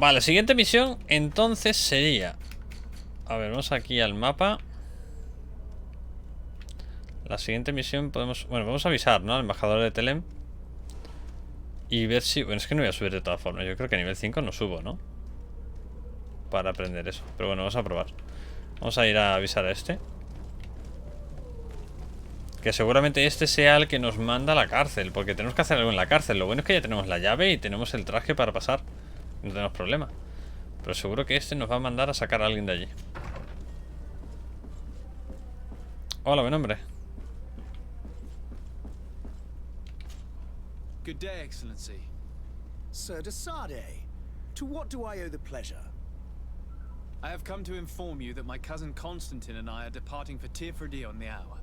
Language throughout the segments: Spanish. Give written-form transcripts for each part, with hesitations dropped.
Vale, siguiente misión entonces sería... A ver, vamos aquí al mapa. La siguiente misión podemos... Bueno, vamos a avisar, ¿no? Al embajador de Telem. Y ver si... Bueno, es que no voy a subir de todas formas. Yo creo que a nivel 5 no subo, ¿no? Para aprender eso. Pero bueno, vamos a probar. Vamos a ir a avisar a este. Que seguramente este sea el que nos manda a la cárcel. Porque tenemos que hacer algo en la cárcel. Lo bueno es que ya tenemos la llave y tenemos el traje para pasar. No tenemos problema. Pero seguro que este nos va a mandar a sacar a alguien de allí. Hola, buen hombre. Good day, Excellency. Sir de Sade, to what do I owe the pleasure? I have come to inform you that my cousin Constantine and I are departing for Forety on the hour.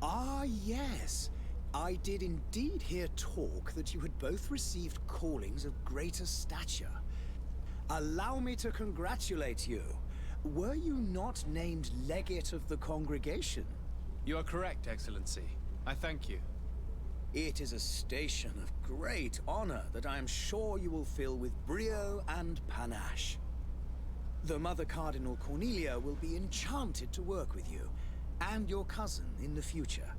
Ah, yes. I did indeed hear talk that you had both received callings of greater stature. Allow me to congratulate you. Were you not named legate of the congregation? You are correct, Excellency. I thank you. It is a station of great honor that I am sure you will fill with brio and panache. The Mother Cardinal Cornelia will be enchanted to work with you, and your cousin in the future.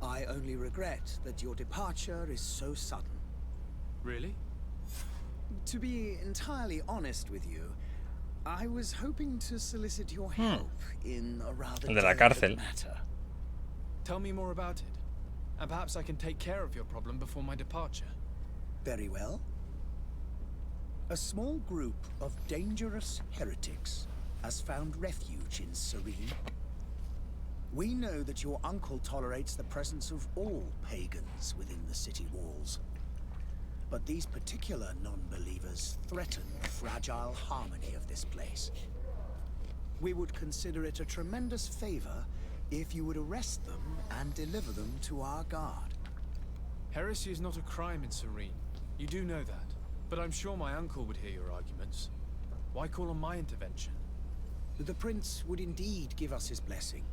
I only regret that your departure is so sudden. Really? To be entirely honest with you, I was hoping to solicit your help in a rather El de la cárcel. delicate matter. Tell me more about it. And perhaps I can take care of your problem before my departure. Very well. A small group of dangerous heretics has found refuge in Serene. We know that your uncle tolerates the presence of all pagans within the city walls. But these particular non-believers threaten the fragile harmony of this place. We would consider it a tremendous favor if you would arrest them and deliver them to our guard. Heresy is not a crime in Serene. You do know that. But I'm sure my uncle would hear your arguments. Why call on my intervention? The prince would indeed give us his blessing,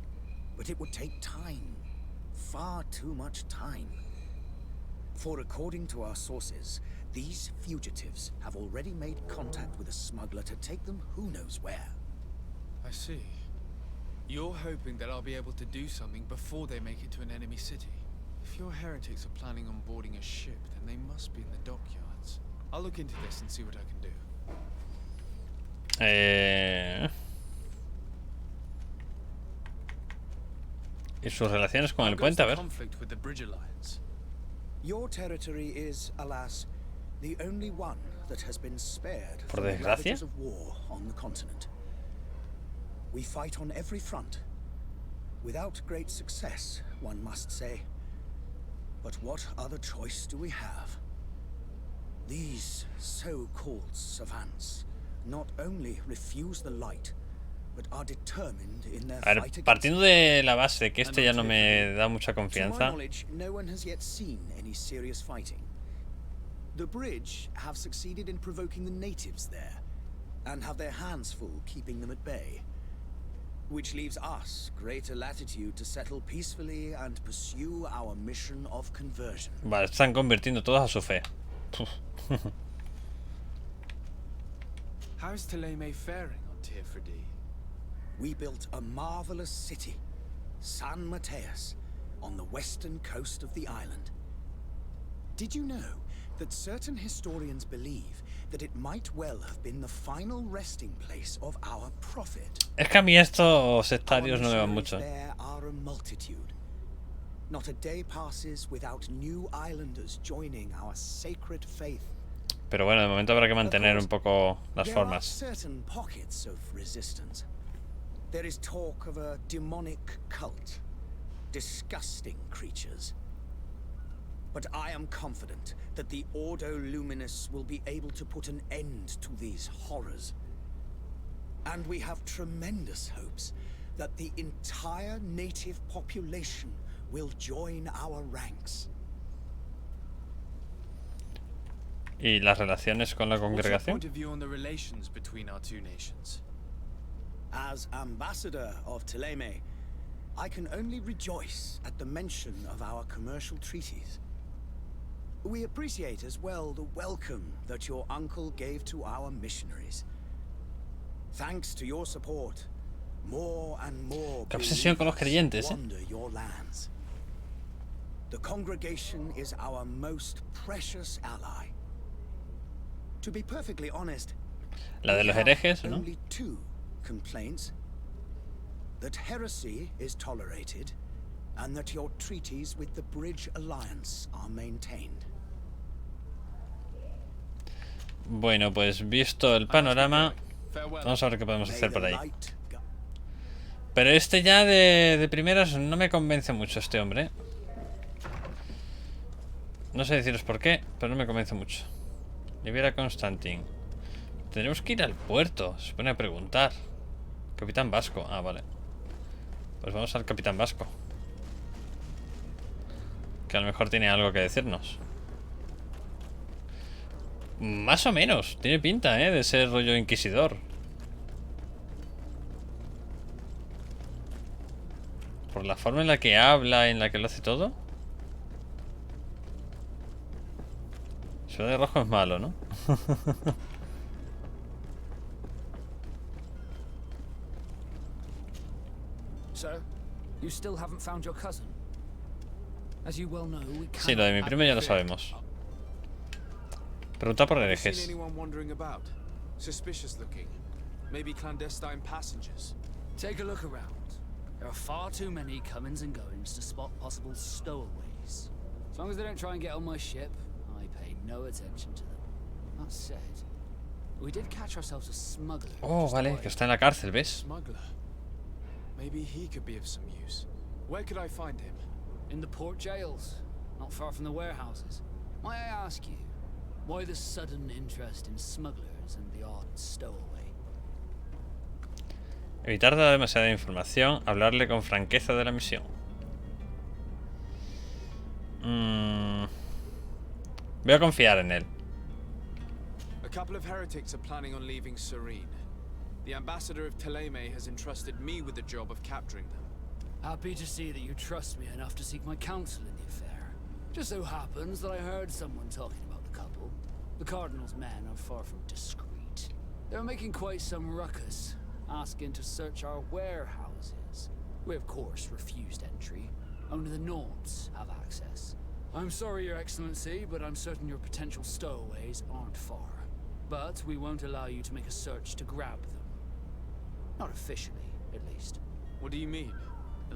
but it would take time. Far too much time. For according to our sources, these fugitives have already made contact with a smuggler to take them who knows where. I see. You're hoping that I'll be able to do something before they make it to an enemy city. If your heretics are planning on boarding a ship, then they must be in the dockyards. I'll look into this and see what I can do. ¿Y sus relaciones con el puente? A ver. Conflict with the Bridge Alliance. Your territory is, alas, the only one that has been spared Por from the desgracia. ravages of war on the continent. We fight on every front, without great success, one must say. But what other choice do we have? These so-called savants not only refuse the light, but are determined in their A ver, fight against partiendo de la base que este ya no me da mucha To my confianza. knowledge, no one has yet seen any serious fighting. The bridge have succeeded in provoking the natives there, and have their hands full keeping them at bay. Which leaves us greater latitude to settle peacefully and pursue our mission of conversion. Vale, están convirtiendo todos a su fe. How is Teleme faring on Forety? We built a marvelous city, San Mateus, on the western coast of the island. Did you know that certain historians believe that it might well have been the final resting place of our prophet? Es que a mí estos sectarios Our no me van missionaries mucho. there are a multitude. Not a day passes without new islanders joining our sacred faith. Pero bueno, de momento habrá que mantener un poco las There are formas. certain pockets of resistance. There is talk of a demonic cult, disgusting creatures. But I am confident that the Ordo Luminous will be able to put an end to these horrors. And we have tremendous hopes that the entire native population will join our ranks. ¿Y las relaciones con la What's your congregación? point of view on the relations between our two nations? As ambassador of Teleme, I can only rejoice at the mention of our commercial treaties. We appreciate as well the welcome that your uncle gave to our missionaries. Thanks to your support, more and more Qué obsesión con los creyentes, wander your lands. The congregation is our most precious ally. To be perfectly honest, La de los herejes, ¿no? only two complaints: that heresy is tolerated, and that your treaties with the Bridge Alliance are maintained. Bueno, pues visto el panorama, vamos a ver qué podemos hacer por ahí. Pero este ya de primeras no me convence mucho, este hombre. No sé deciros por qué, pero no me convence mucho. Libera Constantin. Tenemos que ir al puerto, se pone a preguntar. Capitán Vasco, ah, vale. Pues vamos al Capitán Vasco, que a lo mejor tiene algo que decirnos. Más o menos, tiene pinta, de ser rollo inquisidor. Por la forma en la que habla, en la que lo hace todo. Ciudad de rojo es malo, ¿no? So, you still haven't found your cousin? As you well know, we can't. Sí, lo de mi primo ya lo sabemos. Pregunta por Seen herejes. anyone wandering about? Suspicious looking. Maybe clandestine passengers. Take a look around. There are far too many comings and goings to spot possible stowaways. As long as they don't try and get on my ship, I pay no attention to them. That said, we did catch ourselves a smuggler. Oh, just vale, away. que está en la cárcel, ¿ves? Smuggler. Maybe he could be of some use. Where could I find him? In the port jails, not far from the warehouses. May I ask you, why the sudden interest in smugglers and the odd stowaway? Evitar dar demasiada información. Hablarle con franqueza de la misión. Voy a confiar en él. A couple of heretics are planning on leaving Serene. The ambassador of Ptolemy has entrusted me with the job of capturing them. Happy to see that you trust me enough to seek my counsel in the affair. Just so happens that I heard someone talking about the couple. The Cardinal's men are far from discreet. They're making quite some ruckus, asking to search our warehouses. We of course refused entry. Only the Nords have access. I'm sorry, Your Excellency, but I'm certain your potential stowaways aren't far. But we won't allow you to make a search to grab them. Not officially, at least. What do you mean?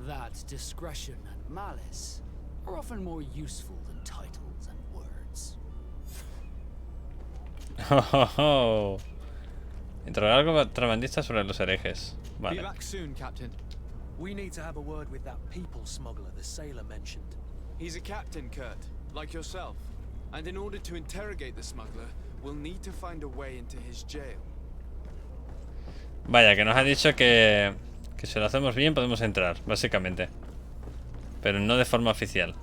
That discretion and malice are often more useful than titles and words. Interrogar al contrabandista sobre los herejes. Be Vale. back soon, Captain. We need to have a word with that people smuggler the sailor mentioned. He's a captain, Kurt, like yourself. And in order to interrogate the smuggler, we'll need to find a way into his jail. Vaya, que nos ha dicho que si lo hacemos bien podemos entrar, básicamente. Pero no de forma oficial.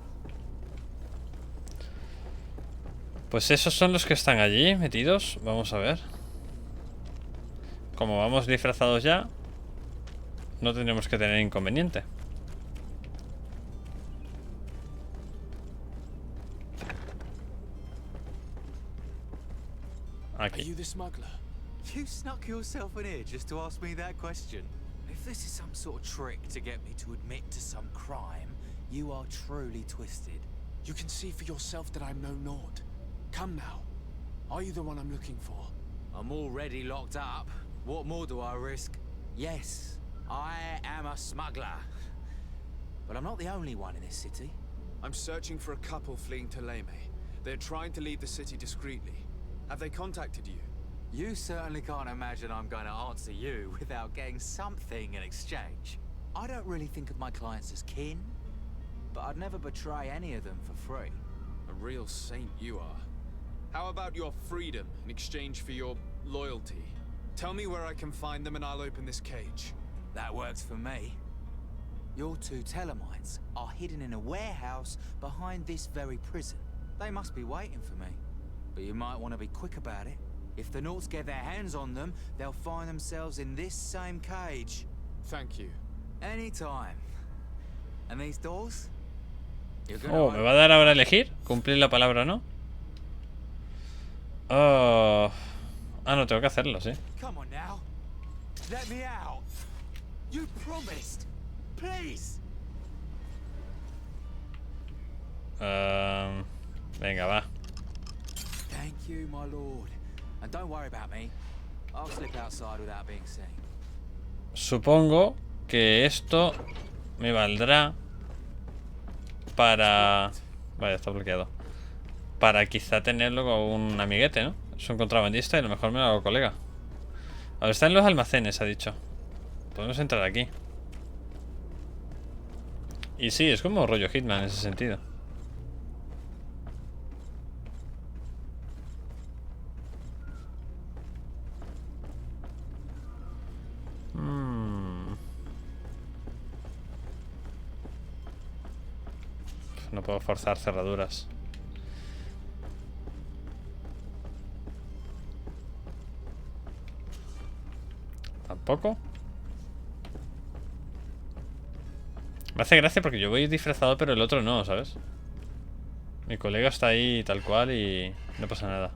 Pues esos son los que están allí metidos. Vamos a ver. Como vamos disfrazados ya, no tendremos que tener inconveniente. Are Aquí. you the smuggler? You snuck yourself in here just to ask me that question. If this is some sort of trick to get me to admit to some crime, you are truly twisted. You can see for yourself that I'm no Nord. Come now. Are you the one I'm looking for? I'm already locked up. What more do I risk? Yes, I am a smuggler. But I'm not the only one in this city. I'm searching for a couple fleeing Ptolemy. They're trying to leave the city discreetly. Have they contacted you? You certainly can't imagine I'm going to answer you without getting something in exchange. I don't really think of my clients as kin, but I'd never betray any of them for free. A real saint you are. How about your freedom in exchange for your loyalty? Tell me where I can find them and I'll open this cage. That works for me. Your two Telemites are hidden in a warehouse behind this very prison. They must be waiting for me. But you might want to be quick about it. If the Nords get their hands on them, they'll find themselves in this same cage. Thank you. Anytime. And these doors? You're gonna Oh, ¿me va a dar ahora a elegir? ¿Cumplir la palabra o no? Oh. Ah, no, tengo que hacerlo, sí. Come on now. Let me out. You promised. Please. Venga, va. Thank you, my lord. And don't worry about me. I'll slip outside without being seen. Supongo que esto me valdrá para... Vale, está bloqueado. Para quizá tenerlo con un amiguete, ¿no? Es un contrabandista y a lo mejor me lo hago colega. A ver, está en los almacenes, ha dicho. Podemos entrar aquí. Y sí, es como rollo Hitman en ese sentido. No puedo forzar cerraduras. Tampoco. Me hace gracia porque yo voy disfrazado pero el otro no, ¿sabes? Mi colega está ahí tal cual y no pasa nada.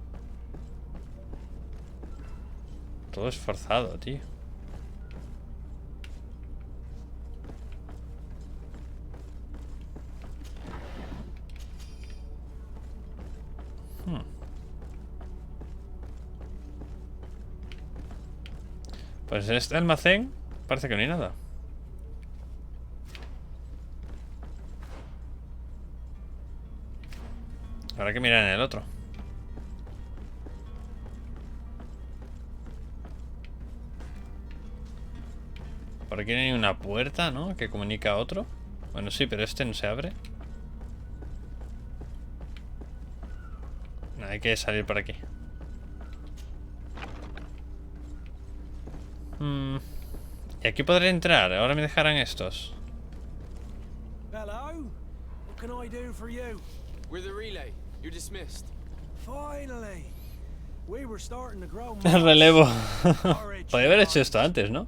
Todo es forzado, tío. Pues en este almacén parece que no hay nada. Habrá que mirar en el otro. Por aquí no hay una puerta, ¿no? Que comunica a otro. Bueno, sí, pero este no se abre. No, hay que salir por aquí. Y aquí podré entrar. Ahora me dejarán estos. Hello? What can I do for you? We're the relay. You're dismissed. Finally. We were starting to grow El relevo. Porridge Podría haber hecho esto antes, ¿no?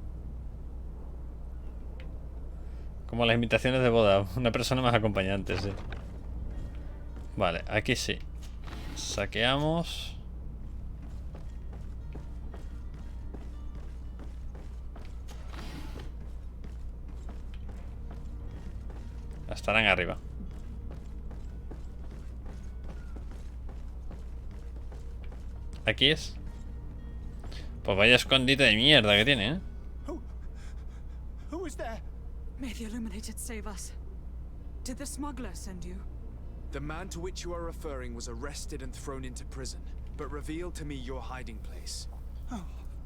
Como las invitaciones de boda. Una persona más acompañante, sí. Vale, aquí sí. Saqueamos. Estarán arriba. Aquí es. Pues vaya escondite de mierda que tiene, ¿eh? Who is there? May the Illuminated save us. Did the smuggler send you? The man to which you are referring was arrested and thrown into prison, but revealed to me your hiding place. Oh,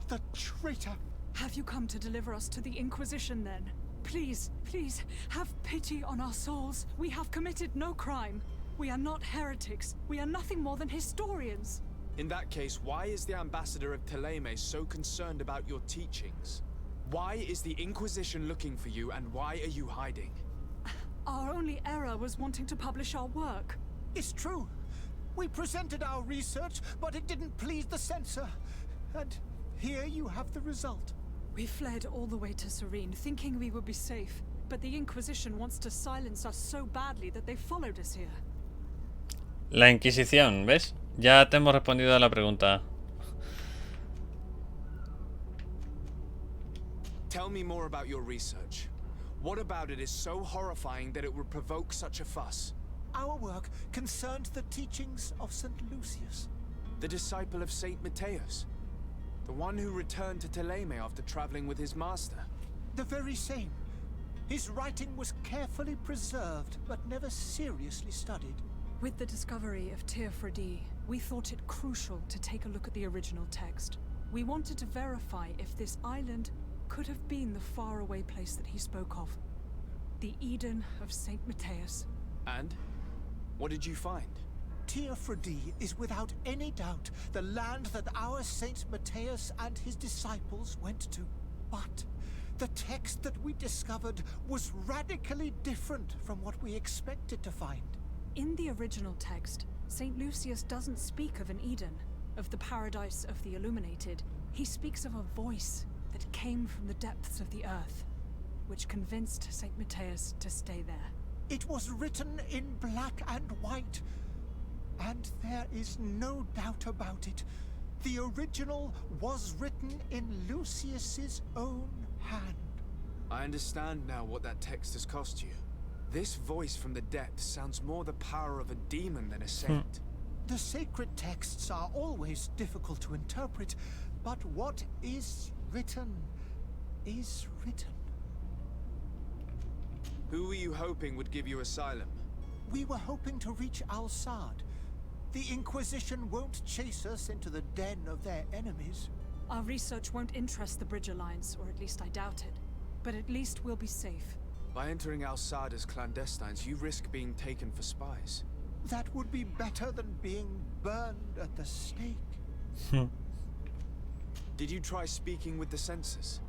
the traitor. Have you come to deliver us to the Inquisition then? Please, please, have pity on our souls. We have committed no crime. We are not heretics. We are nothing more than historians. In that case, why is the ambassador of Teleme so concerned about your teachings? Why is the Inquisition looking for you, and why are you hiding? Our only error was wanting to publish our work. It's true. We presented our research, but it didn't please the censor. And here you have the result. We fled all the way to Serene, thinking we would be safe. But the Inquisition wants to silence us so badly that they followed us here. La Inquisición, ¿ves? Ya te hemos respondido a la pregunta. Tell me more about your research. What about it is so horrifying that it would provoke such a fuss? Our work concerned the teachings of St. Lucius. The disciple of Saint Matthias. The one who returned to Teleme after traveling with his master. The very same. His writing was carefully preserved, but never seriously studied. With the discovery of Forety, we thought it crucial to take a look at the original text. We wanted to verify if this island could have been the faraway place that he spoke of. The Eden of Saint Matthias. And? What did you find? Forety is without any doubt the land that our Saint Matthias and his disciples went to. But the text that we discovered was radically different from what we expected to find. In the original text, Saint Lucius doesn't speak of an Eden, of the paradise of the Illuminated. He speaks of a voice that came from the depths of the earth, which convinced Saint Matthias to stay there. It was written in black and white. And there is no doubt about it. The original was written in Lucius's own hand. I understand now what that text has cost you. This voice from the depths sounds more the power of a demon than a saint. The sacred texts are always difficult to interpret, but what is written is written. Who were you hoping would give you asylum? We were hoping to reach Al-Sad. The Inquisition won't chase us into the den of their enemies. Our research won't interest the Bridge Alliance, or at least I doubt it. But at least we'll be safe. By entering Al-Sad as clandestines, you risk being taken for spies. That would be better than being burned at the stake. Did you try speaking with the censors?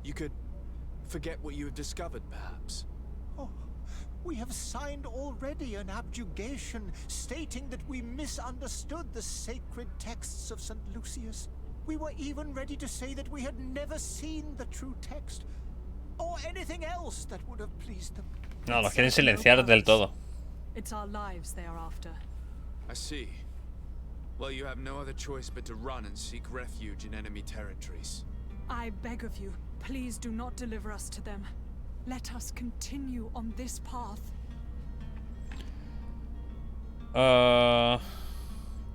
You could forget what you have discovered, perhaps. Oh, we have signed already an abjugation stating that we misunderstood the sacred texts of St. Lucius. We were even ready to say that we had never seen the true text, or anything else that would have pleased them. No, los quieren silenciar del todo. It's our lives they are after. I see. Well, you have no other choice but to run and seek refuge in enemy territories. I beg of you, please do not deliver us to them. Let us continue on this path.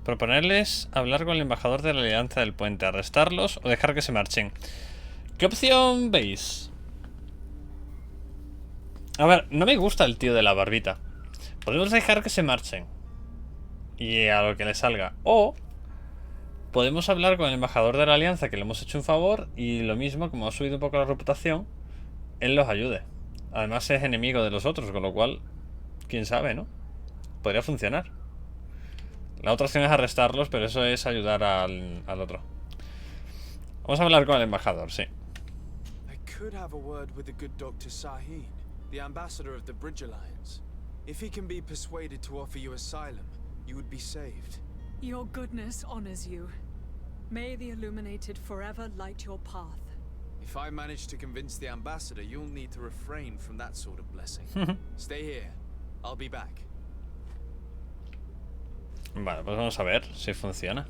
Proponerles hablar con el embajador de la Alianza del Puente, arrestarlos o dejar que se marchen. ¿Qué opción veis? A ver, no me gusta el tío de la barbita. Podemos dejar que se marchen y a lo que le salga. O podemos hablar con el embajador de la Alianza, que le hemos hecho un favor, y lo mismo, como ha subido un poco la reputación, él los ayude. Además es enemigo de los otros, con lo cual, quién sabe, ¿no? Podría funcionar. La otra opción es arrestarlos, pero eso es ayudar al otro. Vamos a hablar con el embajador, sí. I could have a word with the good Dr. Sahin, the ambassador of the Bridge Alliance. If he can be persuaded to offer you asylum, you would be saved. Your goodness honors you. May the Illuminated forever light your path. If I manage to convince the ambassador, you'll need to refrain from that sort of blessing. Stay here. I'll be back. Vale, pues vamos a ver si funciona.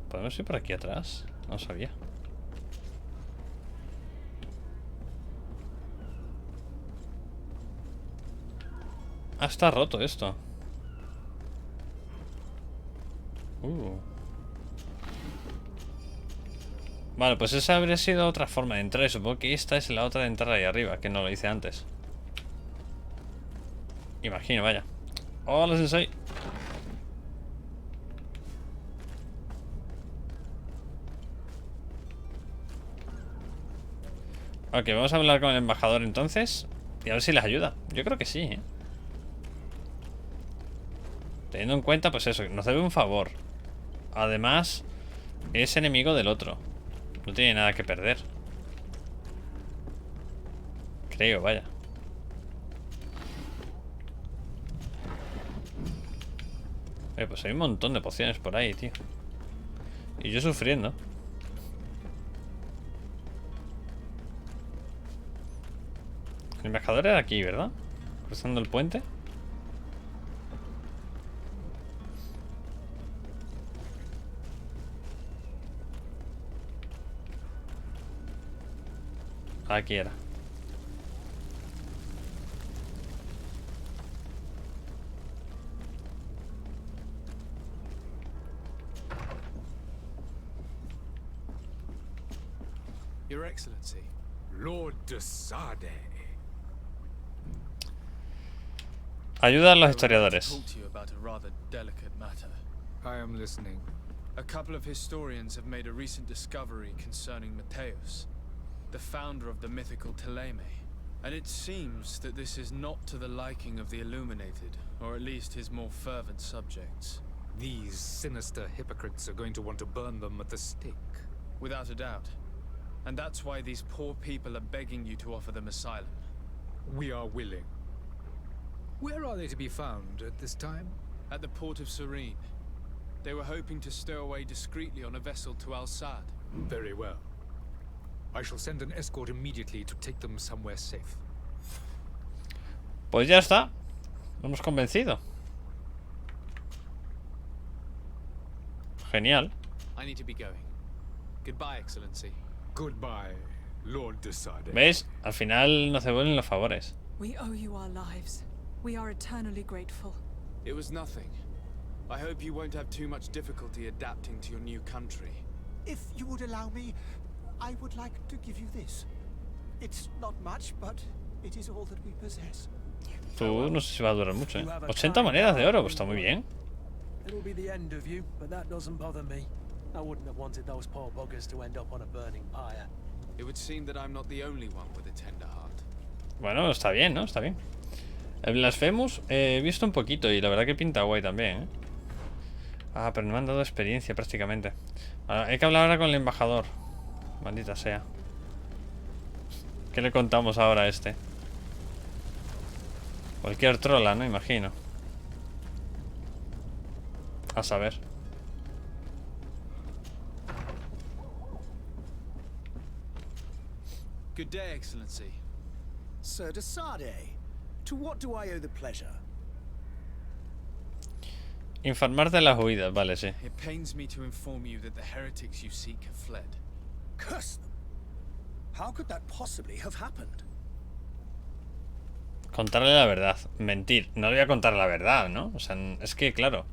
¿Podemos ir por aquí atrás? No sabía. Ah, está roto esto. Vale, pues esa habría sido otra forma de entrar. Y supongo que esta es la otra de entrar ahí arriba, que no lo hice antes. Imagino, vaya. Hola, Sensei. Ok, vamos a hablar con el embajador entonces. Y a ver si les ayuda. Yo creo que sí, ¿eh? Teniendo en cuenta, pues eso, nos debe un favor. Además, es enemigo del otro. No tiene nada que perder. Creo, vaya. Pues hay un montón de pociones por ahí, tío. Y yo sufriendo. El embajador era aquí, ¿verdad? Cruzando el puente. Aquí era. Your Excellency. Lord de Sade. Ayuda a los I would like to historiadores. talk to you about a rather delicate matter. I am listening. A couple of historians have made a recent discovery concerning Mateus, the founder of the mythical Teleme. And it seems that this is not to the liking of the Illuminated, or at least his more fervent subjects. These sinister hypocrites are going to want to burn them at the stake. Without a doubt. And that's why these poor people are begging you to offer them asylum. We are willing. Where are they to be found at this time? At the port of Serene. They were hoping to stow away discreetly on a vessel to Al-Sad. Very well. I shall send an escort immediately to take them somewhere safe. Pues ya está. Lo hemos convencido. Genial. I need to be going. Goodbye, Excellency. Goodbye, Lord Desade. ¿Ves? Al final nos devuelven los favores. We owe you our lives. We are eternally grateful. It was nothing. I hope you won't have too much difficulty adapting to your new country. If you would allow me, I would like to give you this. It's not much, but it is all that we possess. Tú no sé si va a durar mucho, ¿eh? 80 monedas de oro, pues está muy bien. It'll be the end of you, but that doesn't bother me. I wouldn't have wanted those poor buggers to end up on a burning pyre. It would seem that I'm not the only one with a tender heart. Bueno, está bien, ¿no? Está bien. El Blasphemous he visto un poquito y la verdad que pinta guay también, ¿eh? Ah, pero no me han dado experiencia prácticamente. Ahora, hay que hablar ahora con el embajador. Maldita sea. ¿Qué le contamos ahora a este? Cualquier trola, ¿no? Imagino. A saber. Good day, Excellency. Sir Desade, to what do I owe the pleasure? Informar de las huidas, vale, sí. It pains me to inform you that the heretics you seek have fled. Curse them. How could that possibly have happened? Contarle la verdad. Mentir. No le voy a contar la verdad, ¿no? O sea, es que, claro.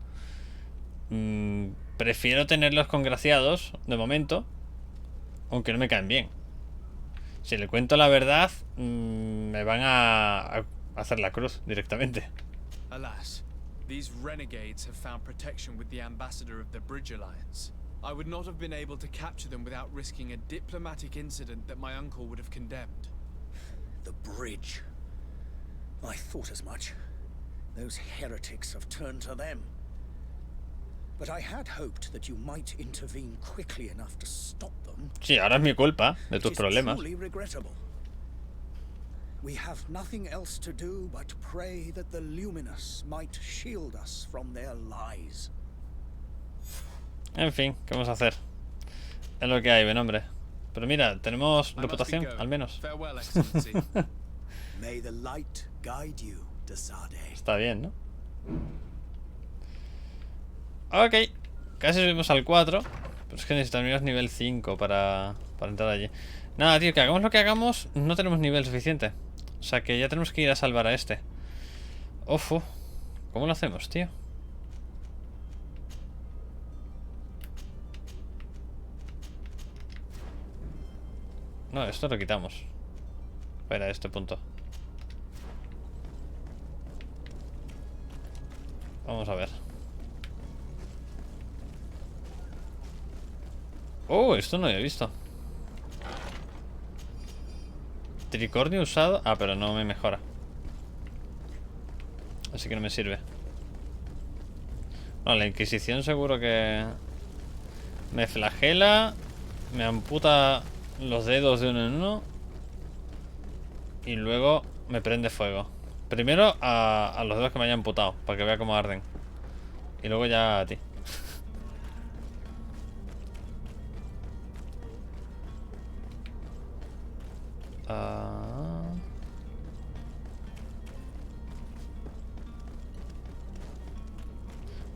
Prefiero tenerlos congraciados, de momento. Aunque no me caen bien. Si le cuento la verdad, me van a hacer la cruz directamente. Alas, these renegades have found protection with the ambassador of the Bridge Alliance. I would not have been able to capture them without risking a diplomatic incident that my uncle would have condemned. The bridge. I thought as much. Those heretics have turned to them. But I had hoped that you might intervene quickly enough to stop them. Sí, ahora es mi culpa, de tus It is problemas. truly regrettable. We have nothing else to do but pray that the Luminous might shield us from their lies. En fin, ¿qué vamos a hacer? Es lo que hay, ven, hombre. Pero mira, tenemos I must be reputación, going. al menos. Farewell, Excellency. May the light guide you, Desade. Está bien, ¿no? Ok. Casi subimos al 4. Pero es que necesitamos nivel 5 para entrar allí. Nada, tío, que hagamos lo que hagamos, no tenemos nivel suficiente. O sea que ya tenemos que ir a salvar a este. Ojo. ¿Cómo lo hacemos, tío? No, esto lo quitamos. Espera, este punto. Vamos a ver. Oh, esto no lo había visto. Tricornio usado. Ah, pero no me mejora. Así que no me sirve. No, la Inquisición seguro que me flagela. Me amputa los dedos de uno en uno. Y luego me prende fuego. Primero a los dedos que me hayan amputado, para que vea cómo arden. Y luego ya a ti.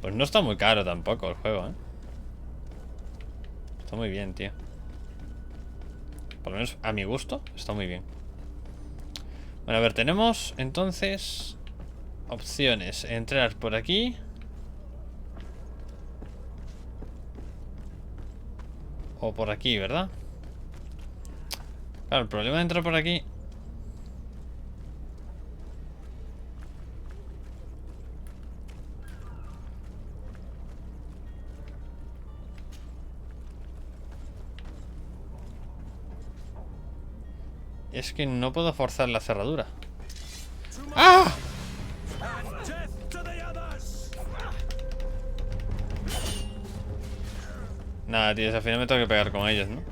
Pues no está muy caro tampoco el juego, ¿eh? Está muy bien, tío. Por lo menos a mi gusto está muy bien. Bueno, a ver, tenemos entonces opciones. Entrar por aquí. O por aquí, ¿verdad? Claro, el problema de entrar por aquí es que no puedo forzar la cerradura. ¡Ah! Nada, tío, al final me tengo que pegar con ellos, ¿no?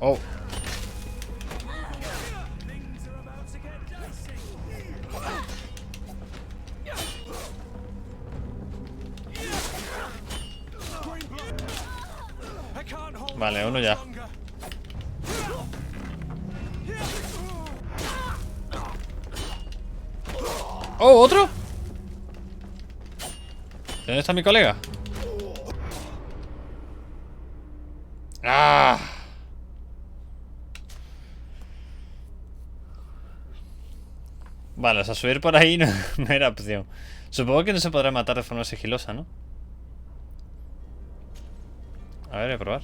Oh. Vale, uno ya. ¡Oh, otro! ¿Dónde está mi colega? ¡Ah! Vale, o sea, subir por ahí no, no era opción. Supongo que no se podrá matar de forma sigilosa, ¿no? A ver, voy a probar.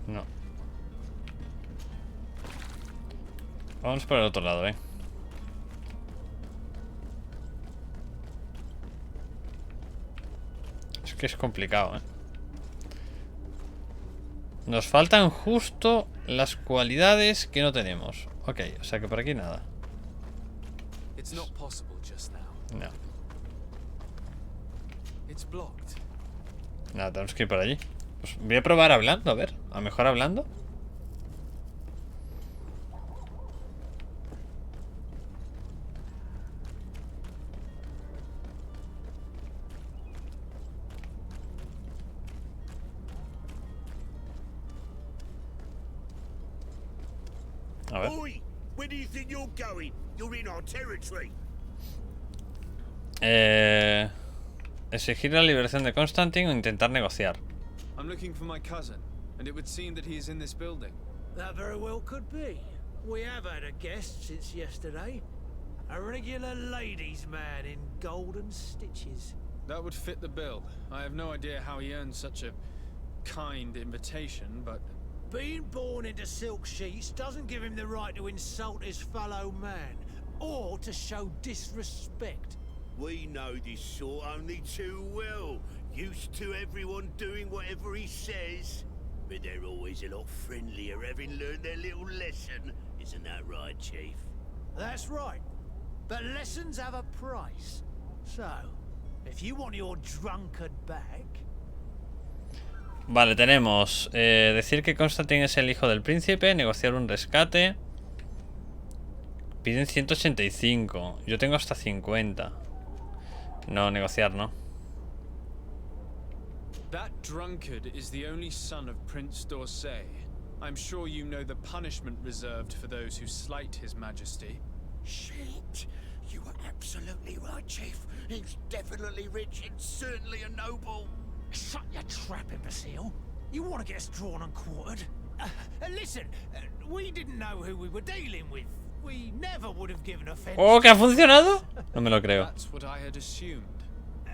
No. Vamos por el otro lado, Es que es complicado, Nos faltan justo las cualidades que no tenemos. Ok, o sea que por aquí nada. It's not possible just now. No. It's blocked. Nada, tenemos que ir por allí. Pues voy a probar hablando, a ver. A lo mejor hablando. A ver. Oi! Where do you think you're going? You're in our territory. Exigir la liberación de Constantine o intentar negociar. I'm looking for my cousin, and it would seem that he is in this building. That very well could be. We have had a guest since yesterday. A regular ladies' man in golden stitches. That would fit the bill. I have no idea how he earned such a kind invitation, but Being born into silk sheets doesn't give him the right to insult his fellow man, or to show disrespect. We know this sort only too well. Used to everyone doing whatever he says. But they're always a lot friendlier having learned their little lesson. Isn't that right, Chief? That's right. But lessons have a price. So, if you want your drunkard back... Vale, tenemos decir que Constantine es el hijo del príncipe, negociar un rescate. Piden 185. Yo tengo hasta 50. No, negociar no. that drunkard is the only son of Prince d'Orsay. I'm sure you know the punishment reserved for those who slight his majesty. Shit! You are absolutely right, Chief. He's definitely rich and certainly a noble. Shut your trap, imbecile. You want to get us drawn and quartered? Listen, we didn't know who we were dealing with. We never would have given offense. Oh, que ha funcionado. No me lo creo. That's what I had assumed.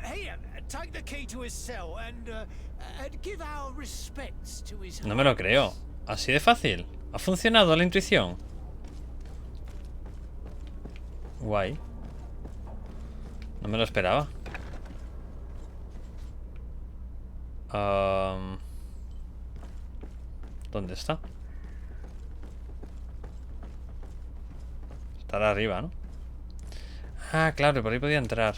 Here, take the key to his cell and give our respects to his. No me lo creo. Así de fácil. Ha funcionado la intuición. Guay. No me lo esperaba. ¿Dónde está? Estará arriba, ¿no? Ah, claro, por ahí podía entrar.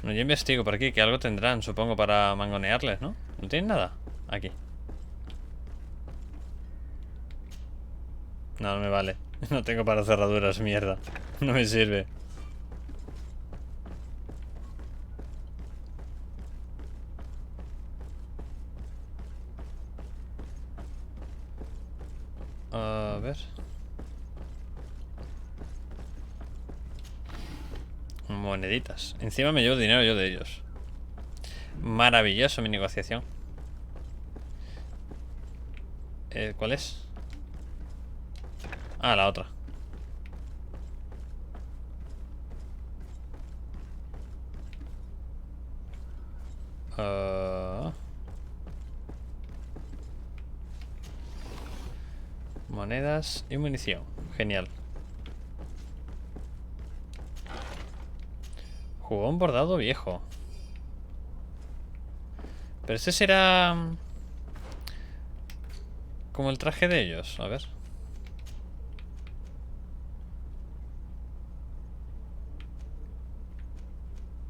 No, yo investigo por aquí, que algo tendrán, supongo, para mangonearles, ¿no? ¿No tienen nada? Aquí. No, no me vale. No tengo para cerraduras, mierda. No me sirve. A ver. Moneditas. Encima me llevo dinero yo de ellos. Maravilloso mi negociación. ¿Cuál es? Ah, la otra. Monedas y munición. Genial. Jugón bordado viejo. Pero este será como el traje de ellos. A ver.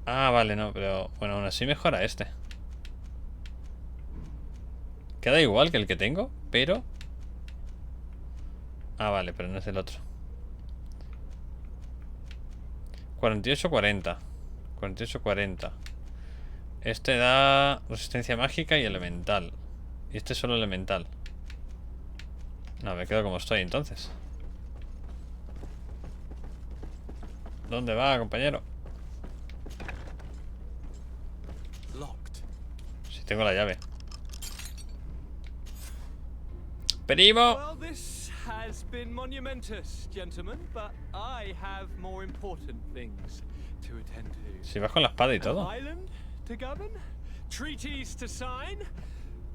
Ah, vale, no, pero bueno, aún así mejora este. Queda igual que el que tengo, pero... Ah, vale, pero no es el otro. 48-40. 48-40. Este da resistencia mágica y elemental. Y este es solo elemental. No, me quedo como estoy entonces. ¿Dónde va, compañero? Locked. Si tengo la llave. ¡Primo! Well, this has been monumentous, gentlemen, but I have more important things to attend to. Si vas con la espada y todo. An island to govern, treaties to sign,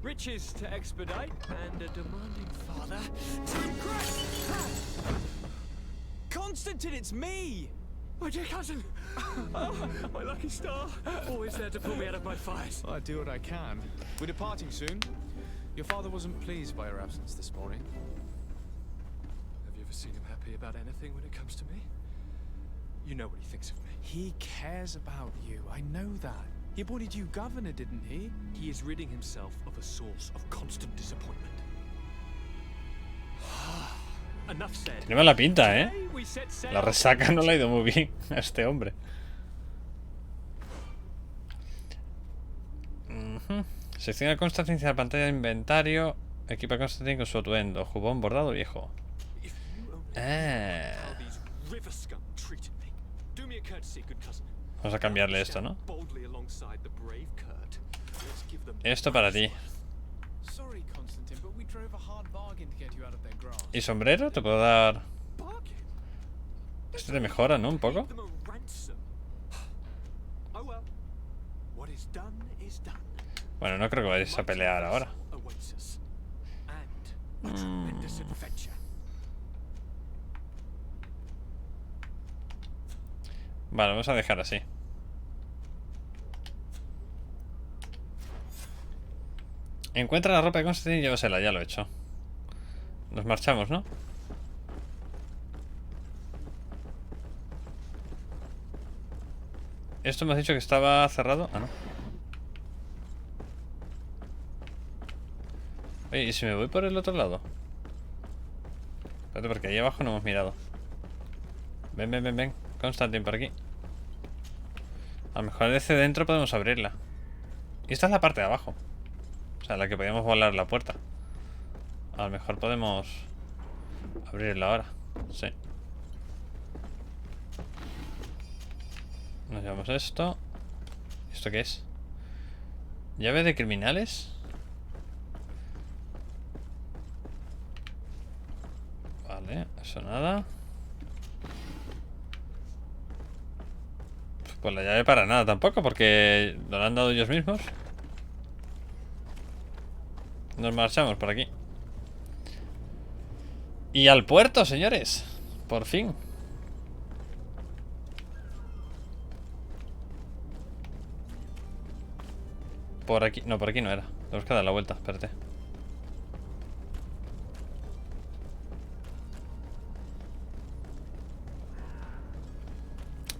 riches to expedite, and a demanding father to impress. Constantine, it's me! My dear cousin! Oh, my lucky star! Always there to pull me out of my fight. I do what I can. We're departing soon. Your father wasn't pleased by your absence this morning. Have you ever seen him happy about anything when it comes to me? You know what he thinks of me. He cares about you. I know that. He appointed you governor, didn't he? He is ridding himself of a source of constant disappointment. Enough said. Tiene mala pinta, ¿eh? Today we set sail. La resaca no le ha ido muy bien a este hombre. Selecciona Constantine en la pantalla de inventario. Equipa a Constantine con su atuendo. Jubón bordado viejo. If you only knew how these river scum treated me. Do me a courtesy, good cousin. Vamos a cambiarle esto, ¿no? Boldly alongside the brave Kurt. Let's give them Esto para ti. Sorry, Constantine, but we drove a hard bargain to get you out of their grasp. ¿Y sombrero? Te puedo dar... bargain. Este te mejora, ¿no? Un poco. Them a ransom. Oh well. What is done is done. Bueno, no creo que vayáis a pelear ahora. Awaits us. And a tremendous adventure. Vale, vamos a dejar así. Encuentra la ropa de Constantine y llévasela, ya lo he hecho. Nos marchamos, ¿no? ¿Esto me has dicho que estaba cerrado? Ah, no. Oye, ¿y si me voy por el otro lado? Espérate, porque ahí abajo no hemos mirado. Ven, ven, ven, ven. Constantine, por aquí. A lo mejor desde dentro podemos abrirla. Y esta es la parte de abajo. O sea, la que podíamos volar la puerta. A lo mejor podemos abrirla ahora. Sí. Nos llevamos esto. ¿Esto qué es? ¿Llave de criminales? Vale, eso nada. Pues la llave para nada tampoco, porque nos la han dado ellos mismos. Nos marchamos por aquí. Y al puerto, señores. Por fin. Por aquí, no, por aquí no era. Tenemos que dar la vuelta, espérate.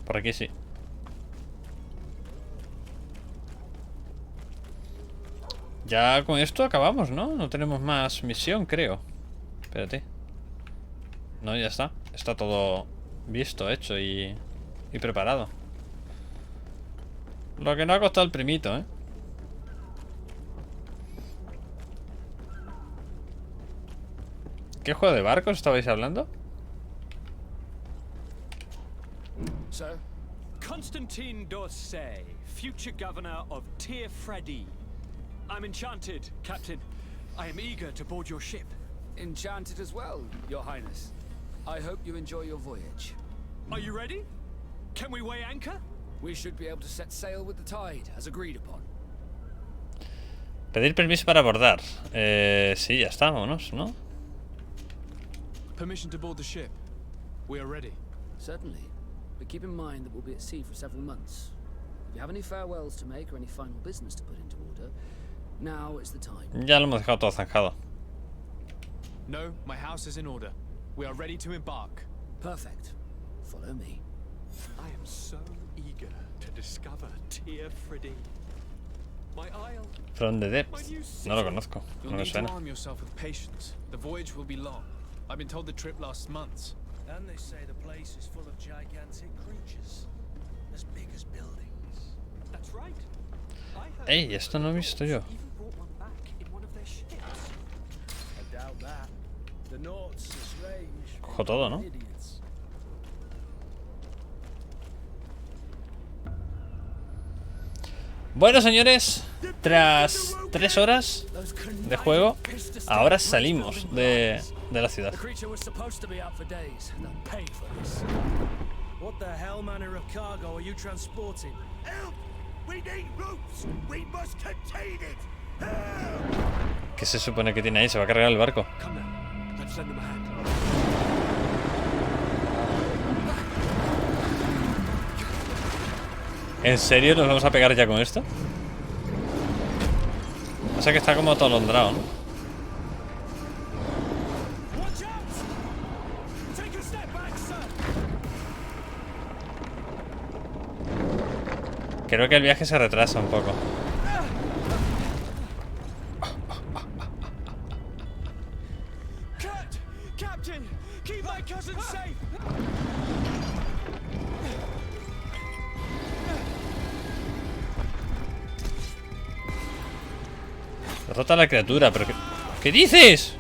Por aquí sí. Ya con esto acabamos, ¿no? No tenemos más misión, creo. Espérate. No, ya está. Está todo visto, hecho y preparado. Lo que no ha costado el primito, ¿eh? ¿Qué juego de barcos estabais hablando? Sir? Constantine d'Orsay, future governor of Forety. I'm enchanted, Captain. I am eager to board your ship. Enchanted as well, Your Highness. I hope you enjoy your voyage. Are you ready? Can we weigh anchor? We should be able to set sail with the tide, as agreed upon. Pedir permiso para abordar. Sí, ya está, vámonos, ¿no? Permission to board the ship. We are ready. Certainly. But keep in mind that we'll be at sea for several months. If you have any farewells to make or any final business to put into order, now is the time. Ya lo hemos dejado todo zanjado. No, my house is in order. We are ready to embark. Perfect. Follow me. I am so eager to discover Forety. My isle. From the Depths. No lo conozco. You'll No me need to suena. arm yourself with patience. The voyage will be long. I've been told the trip lasts months. And they say the place is full of gigantic creatures, as big as buildings. That's right. I heard Ey, esto no he visto yo. even brought one back in one of their ships. I doubt that. Cojo todo, ¿no? Bueno, señores, tras 3 horas de juego, ahora salimos de la ciudad. What the hell manner of cargo are you transporting? Help! We need roofs! We must contain it! ¿Qué se supone que tiene ahí? Se va a cargar el barco. Come now, let's lend them a hand. ¿En serio nos vamos a pegar ya con esto? O sea que está como atolondrado, ¿no? Watch out! Take a step back, sir. Creo que el viaje se retrasa un poco. Cut! Captain! Keep my cousin safe! Derrota a la criatura, pero ¿qué dices?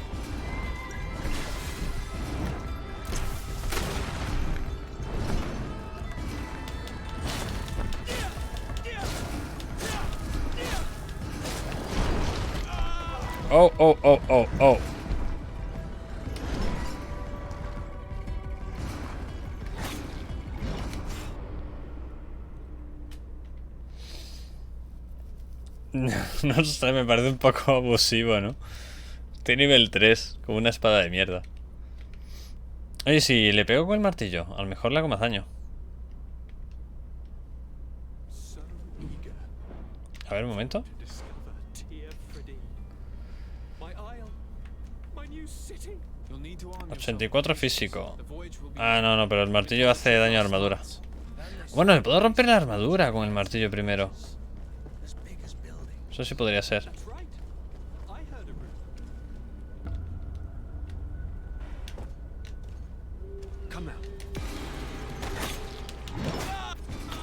Oh, oh, oh, oh, oh. No sé, me parece un poco abusivo, ¿no? Tiene nivel 3, como una espada de mierda. Oye, si le pego con el martillo, a lo mejor le hago más daño. A ver, un momento. 84 físico. Ah, no, pero el martillo hace daño a armadura. Bueno, le puedo romper la armadura con el martillo primero. Eso sí podría ser.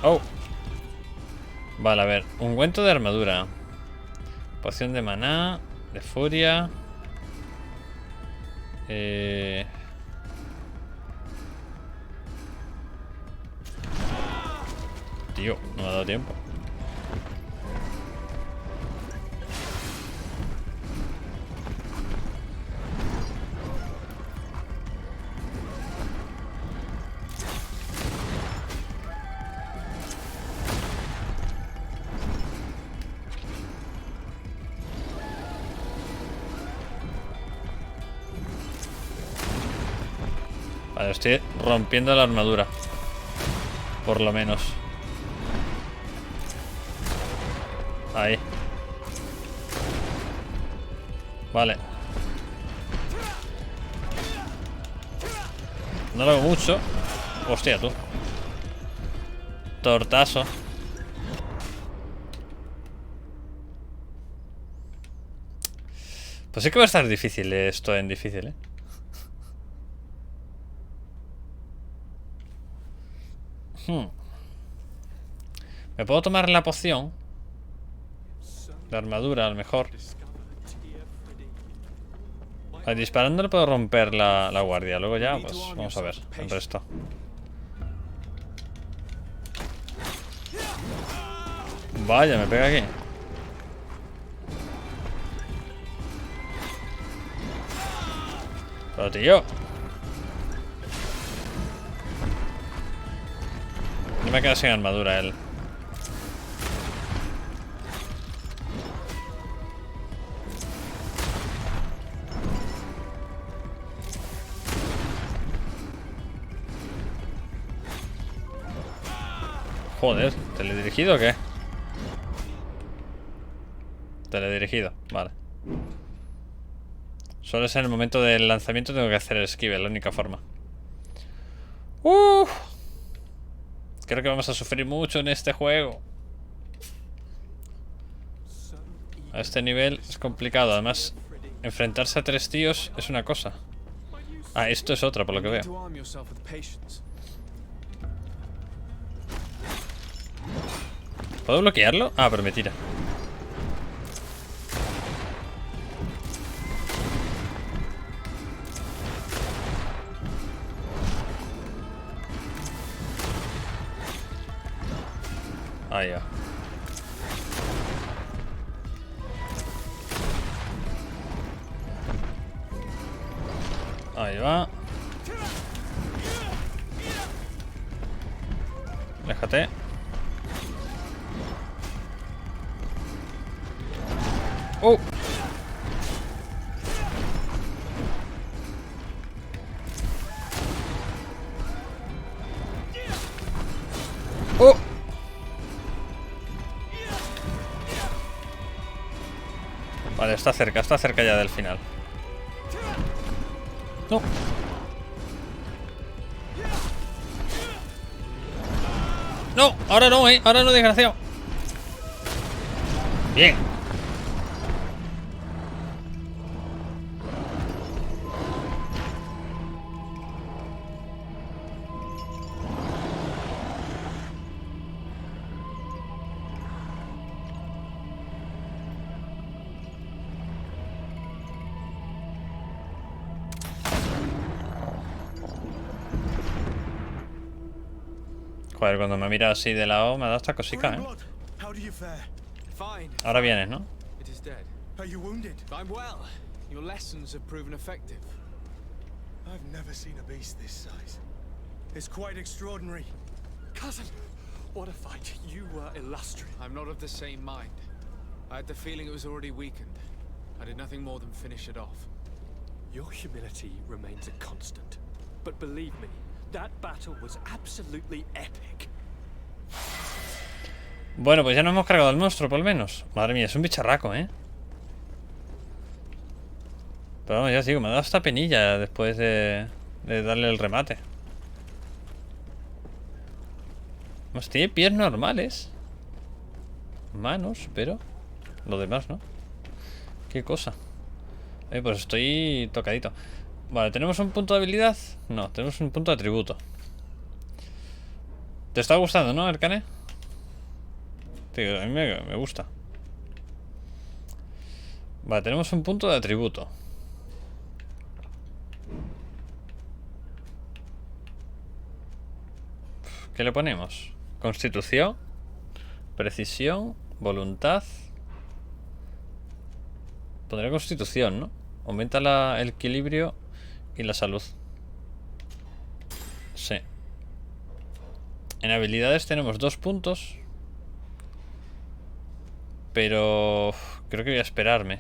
Oh. Vale, a ver. Ungüento de armadura. Poción de maná. De furia. Tío, no me ha dado tiempo. Vale, estoy rompiendo la armadura. Por lo menos. Ahí. Vale. No lo hago mucho. Hostia, tú. Tortazo. Pues sí que va a estar difícil esto en difícil, ¿eh? ¿Me puedo tomar la poción? De armadura, a lo mejor. Vale, disparando le puedo romper la guardia. Luego ya, pues vamos a ver el resto. Vaya, me pega aquí. Pero tío, no me queda sin armadura él. Joder, ¿teledirigido o qué? Teledirigido, vale. Solo es en el momento del lanzamiento tengo que hacer el esquive, la única forma. Creo que vamos a sufrir mucho en este juego. A este nivel es complicado. Además, enfrentarse a 3 tíos es una cosa. Ah, esto es otra, por lo que veo. ¿Puedo bloquearlo? Ah, pero me tira. Ahí va. Ahí va. Déjate. ¡Oh! ¡Oh! Vale, está cerca ya del final. No. No, ahora no, ahora no, desgraciado. Bien. Joder, cuando me mira así de lado me da esta cosica, ¿eh? How do you fare? Fine. Ahora vienes, ¿no? It is dead. Are you wounded? I'm well. Your lessons have proven effective. I've never seen a beast this size. It's quite extraordinary. Cousin, what a fight. You were illustrious. I'm not of the same mind. I had the feeling it was already weakened. I did nothing more than finish it off. Your humility remains a constant. But believe me, that battle was absolutely epic. Bueno, pues ya nos hemos cargado al monstruo, por lo menos. Madre mía, es un bicharraco, ¿eh? Pero vamos, ya os digo, me ha dado esta penilla después de darle el remate. Vamos, tiene pies normales. Manos, pero lo demás, ¿no? Qué cosa. Pues estoy tocadito. Vale, ¿tenemos un punto de habilidad? No, tenemos un punto de atributo. ¿Te está gustando, no, Arcane? Tío, a mí me gusta. Vale, tenemos un punto de atributo. ¿Qué le ponemos? Constitución, precisión, voluntad. Pondré constitución, ¿no? Aumenta el equilibrio y la salud. Sí. En habilidades tenemos 2 puntos. Pero creo que voy a esperarme.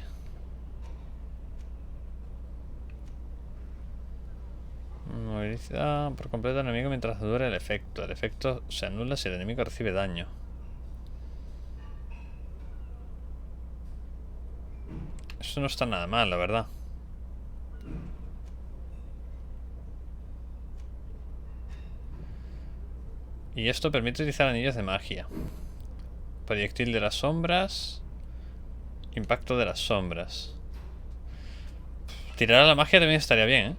Moviliza por completo al enemigo mientras dure el efecto. El efecto se anula si el enemigo recibe daño. Eso no está nada mal, la verdad. Y esto permite utilizar anillos de magia. Proyectil de las sombras. Impacto de las sombras. Tirar a la magia también estaría bien, ¿eh?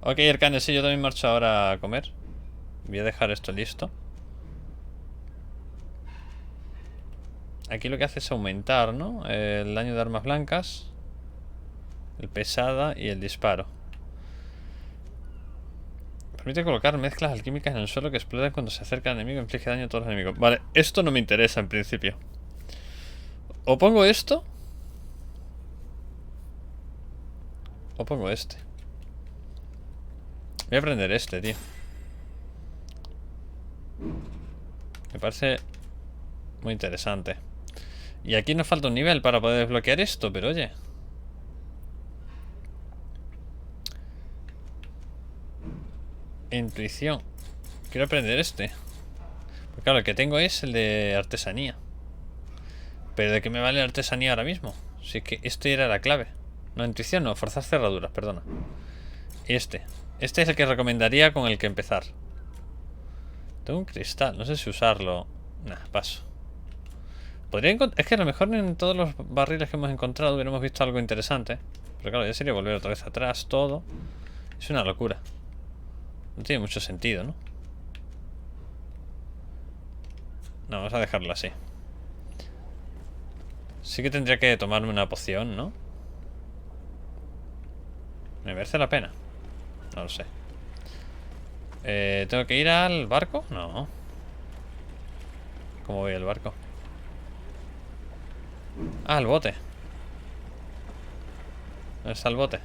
Ok, Arcane, sí, yo también marcho ahora a comer. Voy a dejar esto listo. Aquí lo que hace es aumentar, ¿no? El daño de armas blancas, el pesada y el disparo. Permite colocar mezclas alquímicas en el suelo que explotan cuando se acerca al enemigo e inflige daño a todos los enemigos. Vale, esto no me interesa en principio. O pongo esto, o pongo este. Voy a aprender este, tío. Me parece muy interesante. Y aquí nos falta un nivel para poder desbloquear esto, pero oye. Intuición. Quiero aprender este. Porque claro, el que tengo es el de artesanía. Pero ¿de qué me vale la artesanía ahora mismo? Si es que este era la clave. No, intuición no, forzar cerraduras, perdona. Este es el que recomendaría con el que empezar. Tengo un cristal, no sé si usarlo. Nah, paso. Es que a lo mejor en todos los barriles que hemos encontrado hubiéramos visto algo interesante. Pero claro, ya sería volver otra vez atrás, todo. Es una locura. No tiene mucho sentido, ¿no? No, vamos a dejarlo así. Sí que tendría que tomarme una poción, ¿no? ¿Me merece la pena? No lo sé. ¿Tengo que ir al barco? No. ¿Cómo voy el barco? Ah, el bote. ¿Dónde está el bote?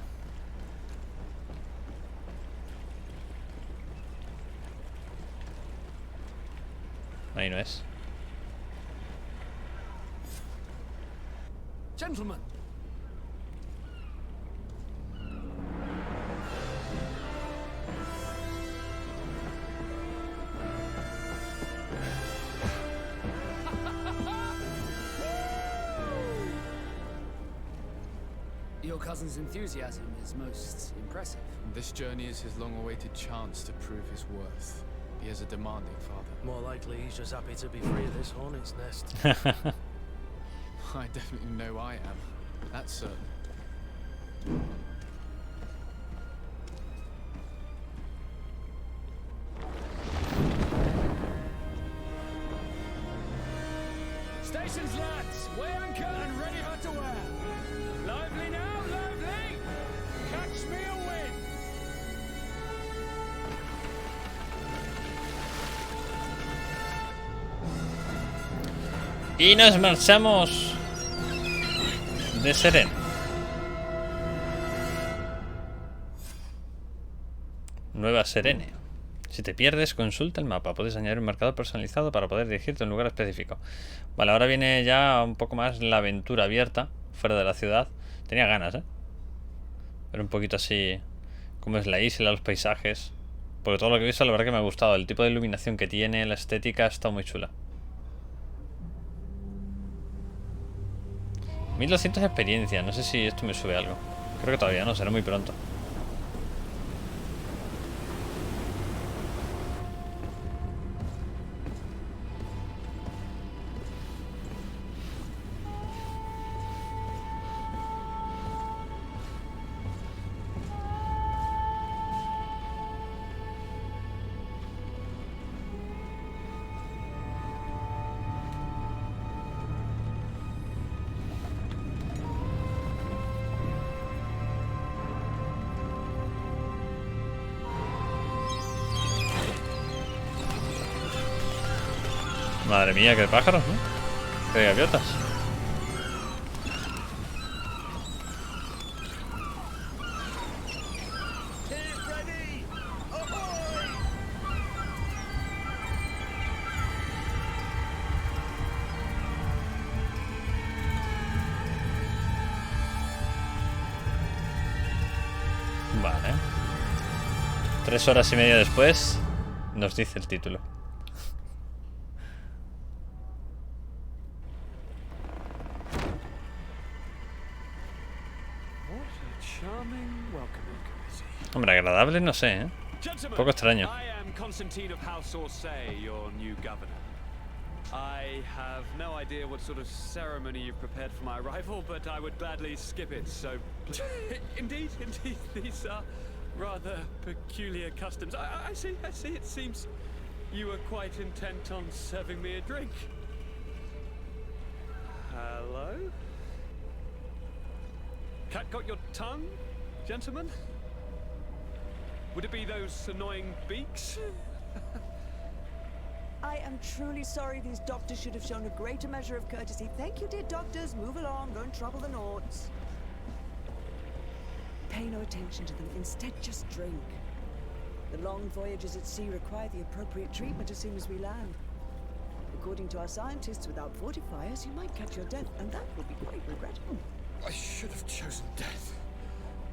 Ahí no es. Gentlemen, your cousin's enthusiasm is most impressive. This journey is his long-awaited chance to prove his worth. He has a demanding father. More likely, he's just happy to be free of this hornet's nest. I definitely know I am. That's certain. Stations, lads! Weigh anchor and ready for to wear. Lively now, lively! Catch me a wind! Y nos marchamos de Seren. Nueva Serene. Si te pierdes, consulta el mapa. Puedes añadir un marcador personalizado para poder dirigirte a un lugar específico. Vale, ahora viene ya un poco más la aventura abierta, fuera de la ciudad. Tenía ganas, ver un poquito así cómo es la isla, los paisajes. Porque todo lo que he visto, la verdad que me ha gustado. El tipo de iluminación que tiene, la estética, está muy chula. 1200 experiencia. No sé si esto me sube algo. Creo que todavía no, será muy pronto. Madre mía, qué pájaros, ¿no? Qué gaviotas. Vale. 3 horas y media después nos dice el título. Hombre, agradable no sé, ¿eh? Un poco extraño. I have no idea what sort of ceremony you've prepared for my arrival, but I would gladly skip it, so... Indeed, these are rather peculiar customs. I see, it seems you were quite intent on serving me a drink. Hello? Cat got your tongue, gentlemen? Would it be those annoying beaks? I am truly sorry these doctors should have shown a greater measure of courtesy. Thank you, dear doctors. Move along, don't trouble the Nords. Pay no attention to them. Instead, just drink. The long voyages at sea require the appropriate treatment as soon as we land. According to our scientists, without fortifiers, you might catch your death, and that would be quite regrettable. I should have chosen death.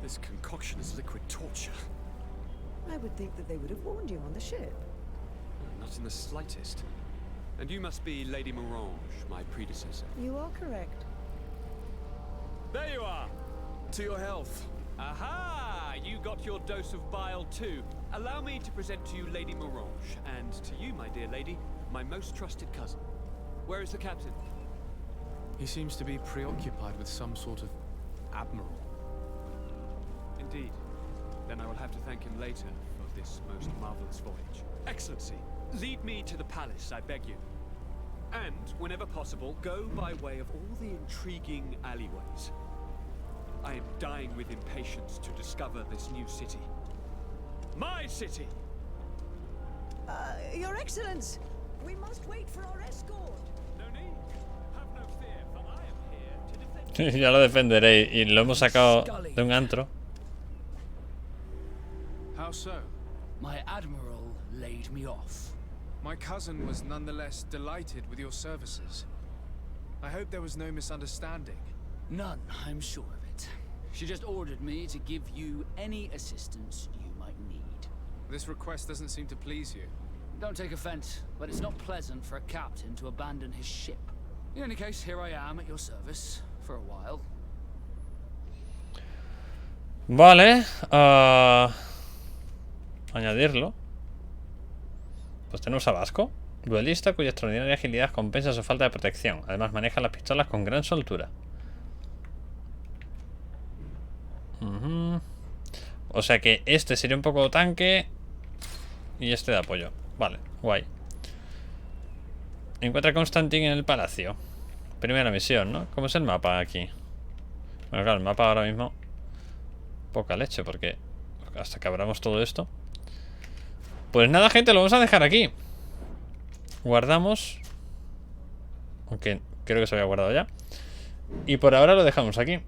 This concoction is liquid torture. I would think that they would have warned you on the ship. Not in the slightest. And you must be Lady Morange, my predecessor. You are correct. There you are! To your health. Aha! You got your dose of bile too. Allow me to present to you Lady Morange, and to you, my dear lady, my most trusted cousin. Where is the captain? He seems to be preoccupied with some sort of admiral. Indeed. Then I will have to thank him later for this most marvelous voyage. Excellency, lead me to the palace, I beg you. And, whenever possible, go by way of all the intriguing alleyways. I am dying with impatience to discover this new city. My city! Your Excellence! We must wait for our escort. No need. Have no fear, for I am here to defend. Ya lo defenderé. Y lo hemos sacado de un antro. How so? My admiral laid me off. My cousin was nonetheless delighted with your services. I hope there was no misunderstanding. None, I'm sure of it. She just ordered me to give you any assistance you might need. This request doesn't seem to please you. Don't take offense, but it's not pleasant for a captain to abandon his ship. In any case, here I am at your service for a while. Vale. Añadirlo. Pues tenemos a Vasco, duelista cuya extraordinaria agilidad compensa su falta de protección. Además maneja las pistolas con gran soltura. O sea que este sería un poco tanque y este de apoyo. Vale, guay. Encuentra a Constantine en el palacio. Primera misión, ¿no? ¿Cómo es el mapa aquí? Bueno, claro, el mapa ahora mismo poca leche, porque hasta que abramos todo esto. Pues nada, gente, lo vamos a dejar aquí. Guardamos. Aunque creo que se había guardado ya. Y por ahora lo dejamos aquí.